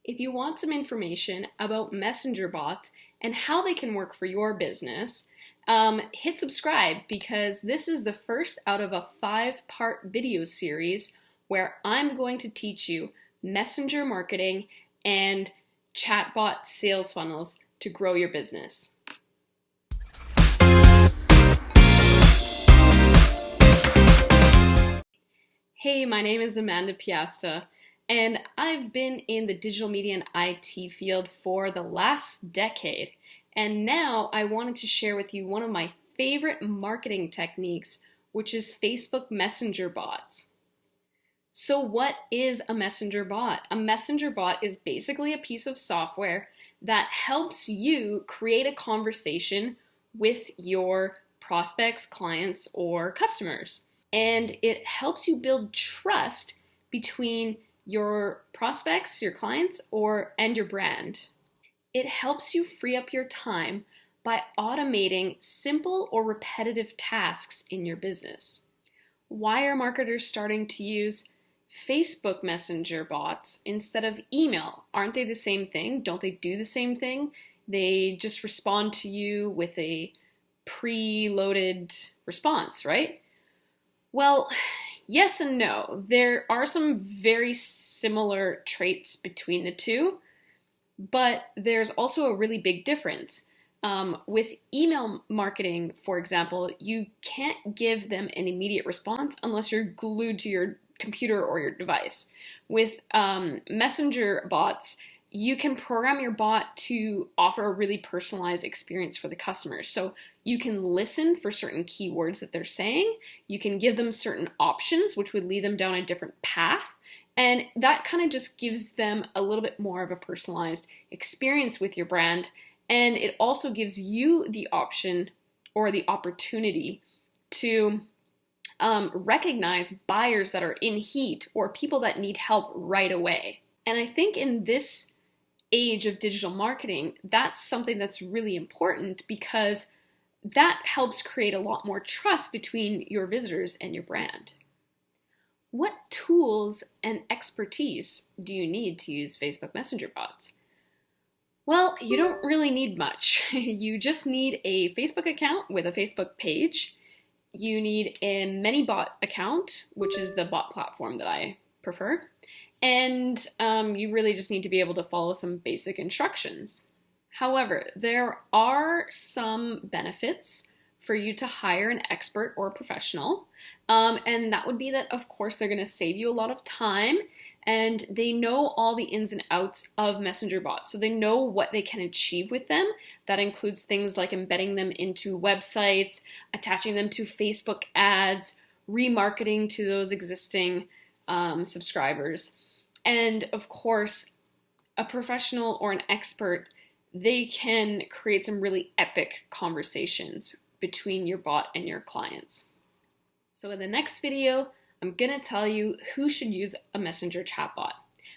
If you want some information about messenger bots and how they can work for your business, hit subscribe because this is the first out of a 5-part video series where I'm going to teach you messenger marketing and chatbot sales funnels to grow your business. Hey, my name is Amanda Piasta, and I've been in the digital media and IT field for the last decade. And now I wanted to share with you one of my favorite marketing techniques, which is Facebook Messenger bots. So what is a messenger bot? A messenger bot is basically a piece of software that helps you create a conversation with your prospects, clients, or customers. And it helps you build trust between your prospects, your clients, and your brand. It helps you free up your time by automating simple or repetitive tasks in your business. Why are marketers starting to use Facebook Messenger bots instead of email? Aren't they the same thing? Don't they do the same thing? They just respond to you with a preloaded response, right? Well, yes and no. There are some very similar traits between the two, but there's also a really big difference. With email marketing, for example, you can't give them an immediate response unless you're glued to your computer or your device. With messenger bots, you can program your bot to offer a really personalized experience for the customers. So you can listen for certain keywords that they're saying. You can give them certain options, which would lead them down a different path. And that kind of just gives them a little bit more of a personalized experience with your brand. And it also gives you the option or the opportunity to recognize buyers that are in heat or people that need help right away. And I think in this age of digital marketing, that's something that's really important because that helps create a lot more trust between your visitors and your brand. What tools and expertise do you need to use Facebook Messenger bots? Well, you don't really need much. You just need a Facebook account with a Facebook page. You need a ManyBot account, which is the bot platform that I prefer. And you really just need to be able to follow some basic instructions. However, there are some benefits for you to hire an expert or a professional. And that would be that, of course, they're going to save you a lot of time and they know all the ins and outs of messenger bots. So they know what they can achieve with them. That includes things like embedding them into websites, attaching them to Facebook ads, remarketing to those existing subscribers. And of course, a professional or an expert, they can create some really epic conversations between your bot and your clients. So in the next video, I'm gonna tell you who should use a messenger chatbot.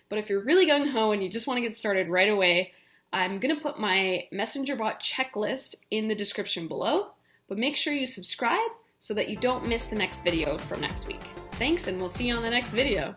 But if you're really gung-ho and you just wanna get started right away, I'm gonna put my messenger bot checklist in the description below, but make sure you subscribe so that you don't miss the next video from next week. Thanks, and we'll see you on the next video.